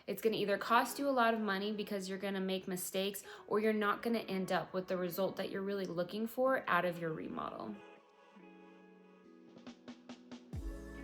It's gonna either cost you a lot of money because you're gonna make mistakes, or you're not gonna end up with the result that you're really looking for out of your remodel.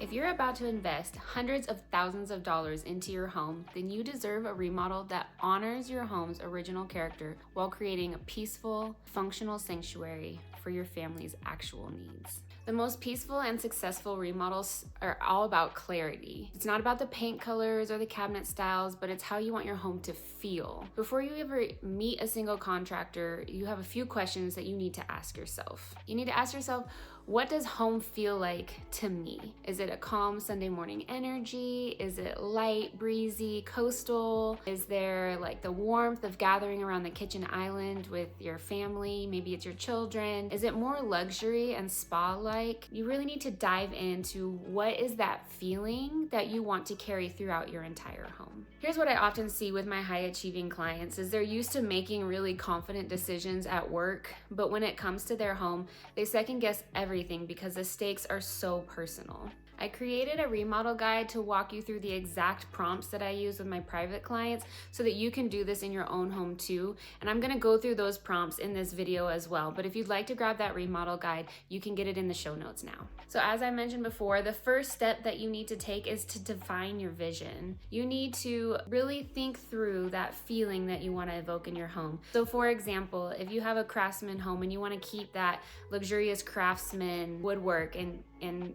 If you're about to invest hundreds of thousands of dollars into your home, then you deserve a remodel that honors your home's original character while creating a peaceful, functional sanctuary for your family's actual needs. The most peaceful and successful remodels are all about clarity. It's not about the paint colors or the cabinet styles, but it's how you want your home to feel. Before you ever meet a single contractor, you have a few questions that you need to ask yourself. You need to ask yourself, what does home feel like to me? Is it a calm Sunday morning energy? Is it light, breezy, coastal? Is there like the warmth of gathering around the kitchen island with your family? Maybe it's your children. Is it more luxury and spa-like? You really need to dive into what is that feeling that you want to carry throughout your entire home. Here's what I often see with my high achieving clients is they're used to making really confident decisions at work, but when it comes to their home, they second guess everything because the stakes are so personal. I created a remodel guide to walk you through the exact prompts that I use with my private clients so that you can do this in your own home too. And I'm gonna go through those prompts in this video as well. But if you'd like to grab that remodel guide, you can get it in the show notes now. So as I mentioned before, the first step that you need to take is to define your vision. You need to really think through that feeling that you wanna evoke in your home. So for example, if you have a craftsman home and you wanna keep that luxurious craftsman woodwork and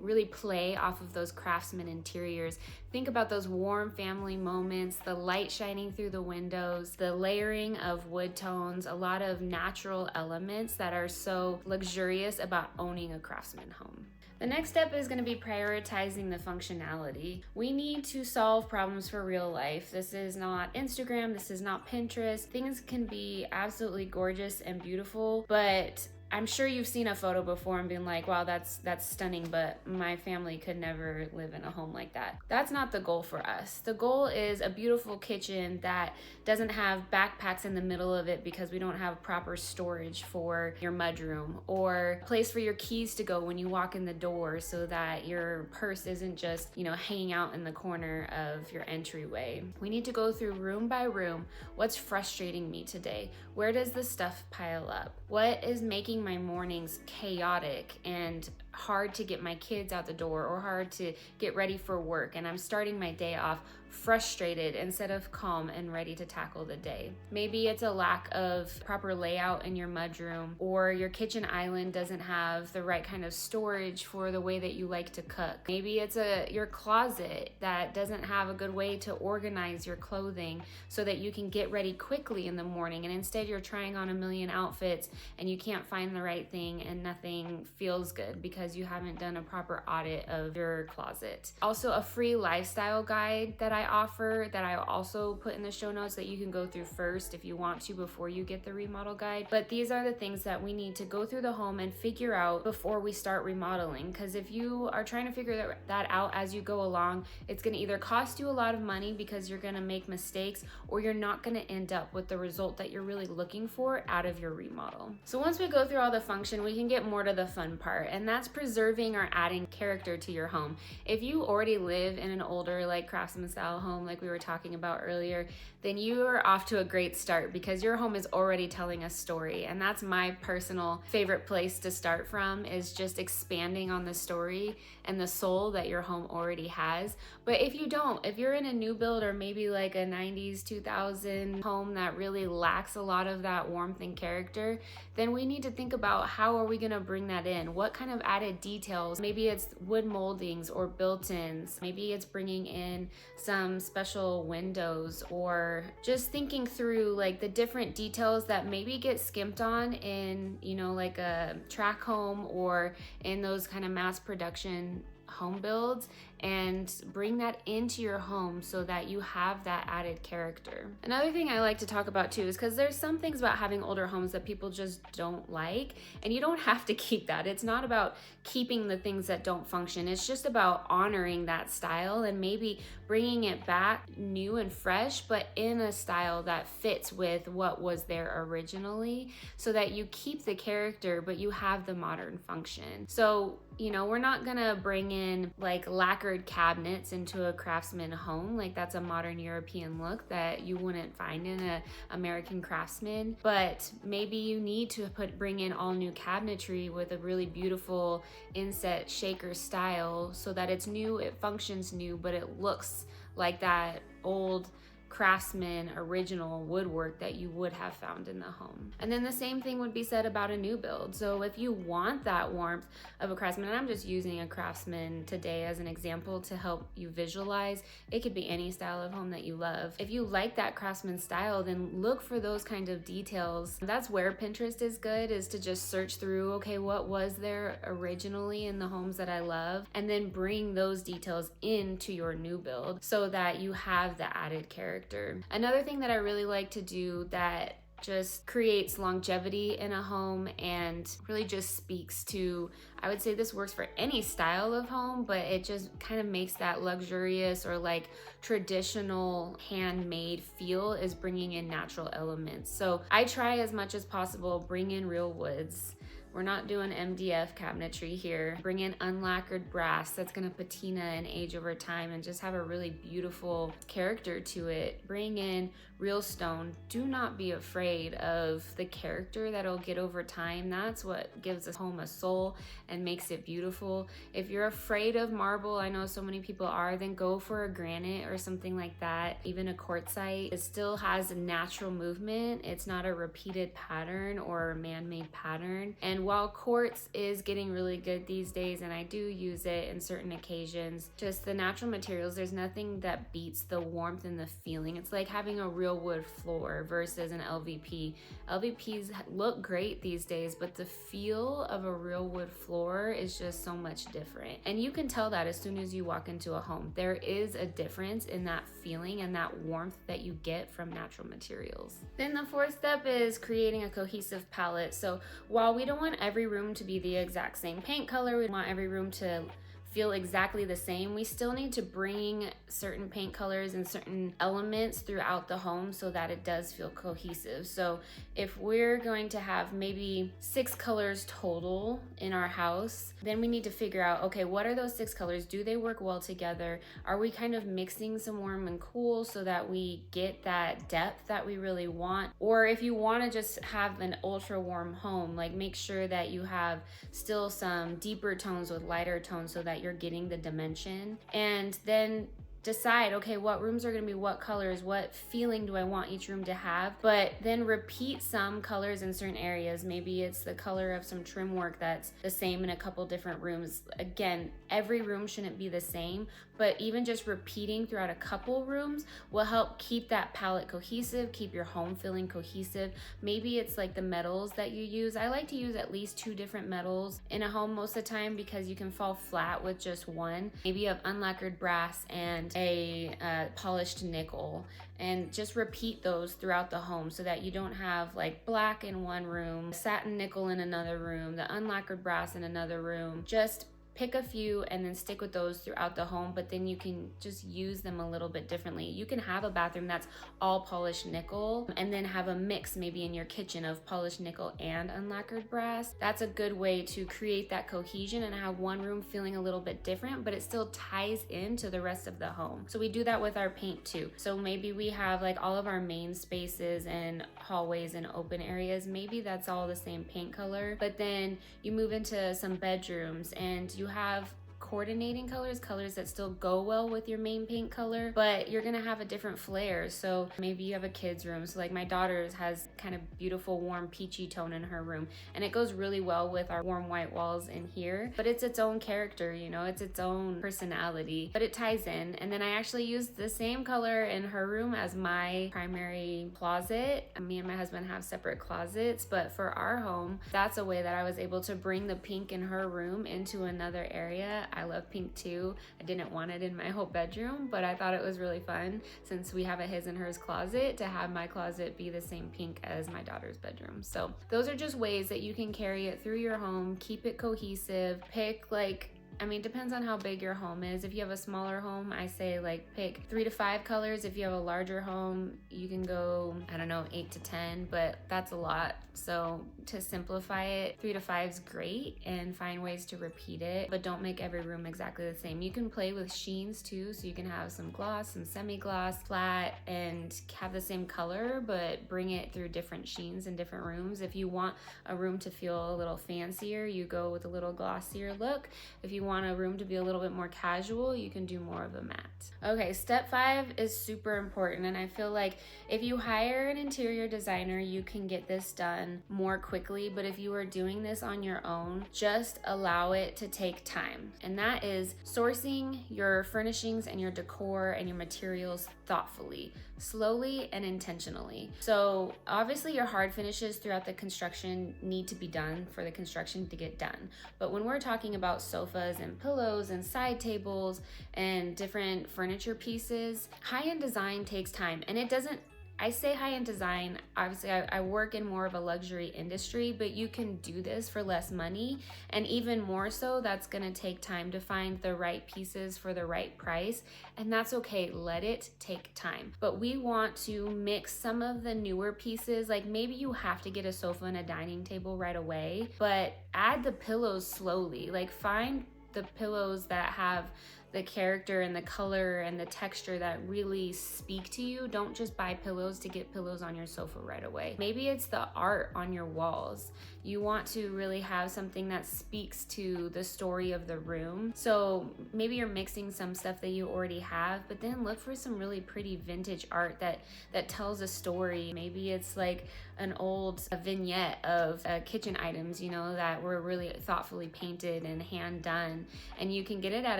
really play off of those craftsman interiors, think about those warm family moments, the light shining through the windows, the layering of wood tones, a lot of natural elements that are so luxurious about owning a craftsman home. The next step is going to be prioritizing the functionality. We need to solve problems for real life. This is not Instagram, this is not Pinterest. Things can be absolutely gorgeous and beautiful, but I'm sure you've seen a photo before and been like, wow, that's stunning, but my family could never live in a home like that. That's not the goal for us. The goal is a beautiful kitchen that doesn't have backpacks in the middle of it because we don't have proper storage for your mudroom, or a place for your keys to go when you walk in the door so that your purse isn't just, hanging out in the corner of your entryway. We need to go through room by room. What's frustrating me today? Where does the stuff pile up? What is making my mornings chaotic and hard to get my kids out the door, or hard to get ready for work, and I'm starting my day off frustrated instead of calm and ready to tackle the day? Maybe it's a lack of proper layout in your mudroom, or your kitchen island doesn't have the right kind of storage for the way that you like to cook. Maybe it's your closet that doesn't have a good way to organize your clothing so that you can get ready quickly in the morning, and instead you're trying on a million outfits and you can't find the right thing and nothing feels good because you haven't done a proper audit of your closet. Also, a free lifestyle guide that I offer that I also put in the show notes that you can go through first if you want to before you get the remodel guide. But these are the things that we need to go through the home and figure out before we start remodeling, because if you are trying to figure that out as you go along, it's going to either cost you a lot of money because you're going to make mistakes, or you're not going to end up with the result that you're really looking for out of your remodel. So once we go through all the function, we can get more to the fun part, and that's preserving or adding character to your home. If you already live in an older, like craftsman style home like we were talking about earlier, then you are off to a great start because your home is already telling a story. And that's my personal favorite place to start from, is just expanding on the story and the soul that your home already has. But if you don't, if you're in a new build or maybe like a 90s, 2000 home that really lacks a lot of that warmth and character, then we need to think about how are we going to bring that in? What kind of added details? Maybe it's wood moldings or built-ins. Maybe it's bringing in some special windows, or just thinking through like the different details that maybe get skimped on in, like a track home or in those kind of mass production home builds, and bring that into your home so that you have that added character. Another thing I like to talk about too is because there's some things about having older homes that people just don't like, and you don't have to keep that. It's not about keeping the things that don't function. It's just about honoring that style and maybe bringing it back new and fresh, but in a style that fits with what was there originally, so that you keep the character but you have the modern function. So we're not gonna bring in like lacquer lacquered cabinets into a craftsman home. Like that's a modern European look that you wouldn't find in a American craftsman. But maybe you need to bring in all new cabinetry with a really beautiful inset shaker style so that it's new, it functions new, but it looks like that old craftsman original woodwork that you would have found in the home. And then the same thing would be said about a new build. So if you want that warmth of a craftsman, and I'm just using a craftsman today as an example to help you visualize, it could be any style of home that you love. If you like that craftsman style, then look for those kind of details. That's where Pinterest is good, is to just search through, okay, what was there originally in the homes that I love, and then bring those details into your new build so that you have the added character. Another thing that I really like to do that just creates longevity in a home and really just speaks to, I would say this works for any style of home, but it just kind of makes that luxurious or like traditional handmade feel, is bringing in natural elements. So I try as much as possible, bring in real woods. We're not doing MDF cabinetry here. Bring in unlacquered brass that's gonna patina and age over time and just have a really beautiful character to it. Bring in real stone. Do not be afraid of the character that'll get over time. That's what gives a home a soul and makes it beautiful. If you're afraid of marble, I know so many people are, then go for a granite or something like that. Even a quartzite, it still has a natural movement. It's not a repeated pattern or a man-made pattern. And while quartz is getting really good these days, and I do use it in certain occasions, just the natural materials, there's nothing that beats the warmth and the feeling. It's like having a real wood floor versus an LVP. LVPs look great these days, but the feel of a real wood floor is just so much different. And you can tell that as soon as you walk into a home. There is a difference in that feeling and that warmth that you get from natural materials. Then the fourth step is creating a cohesive palette. So while we don't want every room to be the exact same paint color, we want every room to feel exactly the same, we still need to bring certain paint colors and certain elements throughout the home so that it does feel cohesive. So if we're going to have maybe 6 colors total in our house, then we need to figure out, okay, what are those 6 colors? Do they work well together? Are we kind of mixing some warm and cool so that we get that depth that we really want? Or if you want to just have an ultra warm home, like make sure that you have still some deeper tones with lighter tones so that you're getting the dimension. And then decide, okay, what rooms are going to be what colors, what feeling do I want each room to have, but then repeat some colors in certain areas. Maybe it's the color of some trim work that's the same in a couple different rooms. Again, every room shouldn't be the same, but even just repeating throughout a couple rooms will help keep that palette cohesive, keep your home feeling cohesive. Maybe it's like the metals that you use. I like to use at least 2 different metals in a home most of the time because you can fall flat with just one. Maybe you have unlacquered brass and a polished nickel, and just repeat those throughout the home so that you don't have like black in one room, satin nickel in another room, the unlacquered brass in another room. Just pick a few and then stick with those throughout the home, but then you can just use them a little bit differently. You can have a bathroom that's all polished nickel and then have a mix maybe in your kitchen of polished nickel and unlacquered brass. That's a good way to create that cohesion and have one room feeling a little bit different, but it still ties into the rest of the home. So we do that with our paint too. So maybe we have like all of our main spaces and hallways and open areas, maybe that's all the same paint color, but then you move into some bedrooms and you have coordinating colors that still go well with your main paint color, but you're gonna have a different flair. So maybe you have a kid's room. So like my daughter's has kind of beautiful warm peachy tone in her room, and it goes really well with our warm white walls in here, but it's its own character, you know, it's its own personality, but it ties in. And then I actually used the same color in her room as my primary closet. Me and my husband have separate closets, but for our home, that's a way that I was able to bring the pink in her room into another area. I love pink too. I didn't want it in my whole bedroom, but I thought it was really fun since we have a his and hers closet to have my closet be the same pink as my daughter's bedroom. So those are just ways that you can carry it through your home, keep it cohesive, pick like I mean, depends on how big your home is. If you have a smaller home, I say like pick 3 to 5 colors. If you have a larger home, you can go, I don't know, 8 to 10, but that's a lot. So to simplify it, 3 to 5 is great, and find ways to repeat it, but don't make every room exactly the same. You can play with sheens too, so you can have some gloss, some semi-gloss, flat, and have the same color, but bring it through different sheens in different rooms. If you want a room to feel a little fancier, you go with a little glossier look. If you want a room to be a little bit more casual, you can do more of a matte. Okay, step 5 is super important, and I feel like if you hire an interior designer, you can get this done more quickly, but if you are doing this on your own, just allow it to take time. And that is sourcing your furnishings and your decor and your materials thoughtfully, slowly and intentionally. So obviously your hard finishes throughout the construction need to be done for the construction to get done. But when we're talking about sofas and pillows and side tables and different furniture pieces, high-end design takes time. And it doesn't, I say high-end design, obviously I work in more of a luxury industry, but you can do this for less money. And even more so, that's gonna take time to find the right pieces for the right price. And that's okay, let it take time. But we want to mix some of the newer pieces, like maybe you have to get a sofa and a dining table right away, but add the pillows slowly. Like find the pillows that have the character and the color and the texture that really speak to you. Don't just buy pillows to get pillows on your sofa right away. Maybe it's the art on your walls. You want to really have something that speaks to the story of the room. So maybe you're mixing some stuff that you already have, but then look for some really pretty vintage art that tells a story. Maybe it's like an old vignette of kitchen items, you know, that were really thoughtfully painted and hand done, and you can get it at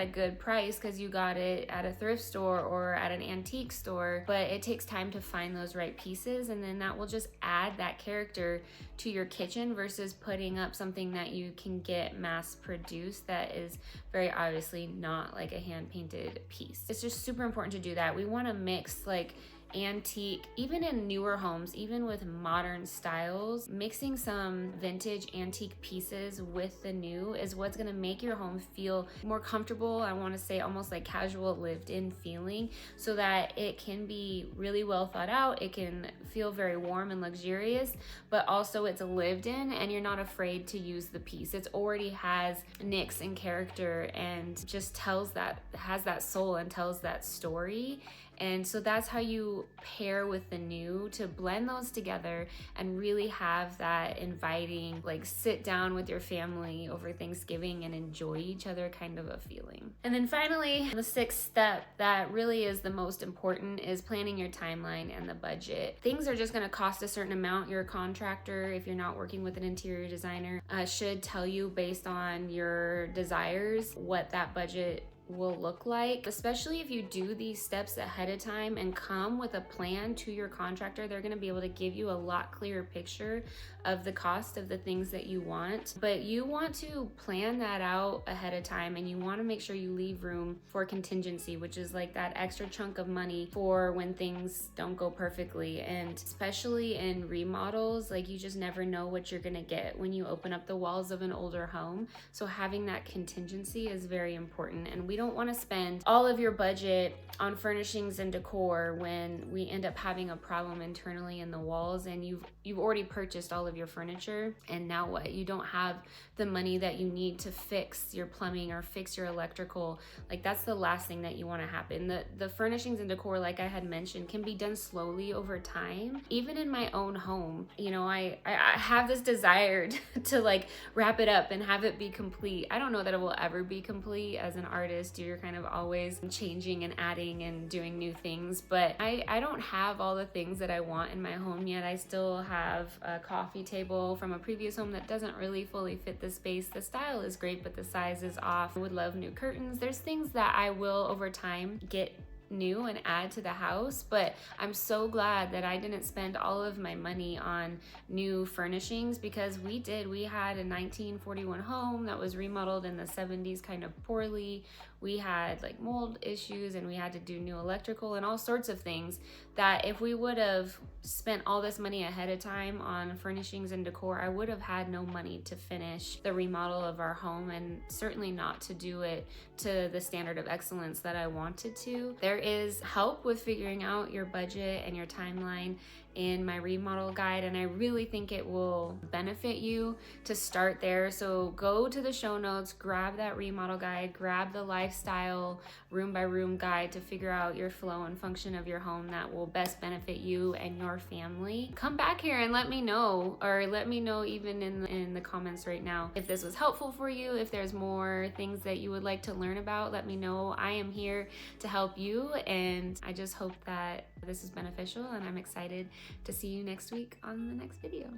a good price because you got it at a thrift store or at an antique store. But it takes time to find those right pieces, and then that will just add that character to your kitchen versus putting up something that you can get mass produced that is very obviously not like a hand painted piece. It's just super important to do that. We want to mix like antique, even in newer homes, even with modern styles, mixing some vintage antique pieces with the new is what's gonna make your home feel more comfortable. I wanna say almost like casual lived in feeling, so that it can be really well thought out. It can feel very warm and luxurious, but also it's lived in and you're not afraid to use the piece. It already has nicks and character and just has that soul and tells that story. And so that's how you pair with the new, to blend those together and really have that inviting, like sit down with your family over Thanksgiving and enjoy each other kind of a feeling. And then finally, the 6th step that really is the most important is planning your timeline and the budget. Things are just gonna cost a certain amount. Your contractor, if you're not working with an interior designer, should tell you based on your desires what that budget will look like. Especially if you do these steps ahead of time and come with a plan to your contractor, they're going to be able to give you a lot clearer picture of the cost of the things that you want. But you want to plan that out ahead of time, and you want to make sure you leave room for contingency, which is like that extra chunk of money for when things don't go perfectly. And especially in remodels, like you just never know what you're going to get when you open up the walls of an older home. So having that contingency is very important, and we don't want to spend all of your budget on furnishings and decor when we end up having a problem internally in the walls and you've already purchased all of your furniture, and now what? You don't have the money that you need to fix your plumbing or fix your electrical. Like that's the last thing that you want to happen. The furnishings and decor, like I had mentioned, can be done slowly over time. Even in my own home, you know, I have this desire to like wrap it up and have it be complete. I don't know that it will ever be complete. As an artist, you're kind of always changing and adding and doing new things, but I don't have all the things that I want in my home yet. I still have a coffee table from a previous home that doesn't really fully fit the space. The style is great, but the size is off. I would love new curtains. There's things that I will over time get new and add to the house, but I'm so glad that I didn't spend all of my money on new furnishings, because we had a 1941 home that was remodeled in the 70s kind of poorly. we had like mold issues and we had to do new electrical and all sorts of things that if we would have spent all this money ahead of time on furnishings and decor, I would have had no money to finish the remodel of our home, and certainly not to do it to the standard of excellence that I wanted to. There is help with figuring out your budget and your timeline in my remodel guide, and I really think it will benefit you to start there. So go to the show notes, grab that remodel guide, grab the lifestyle room by room guide to figure out your flow and function of your home that will best benefit you and your family. Come back here and let me know, or let me know even in the comments right now if this was helpful for you. If there's more things that you would like to learn about, let me know. I am here to help you, and I just hope that this is beneficial, and I'm excited to see you next week on the next video.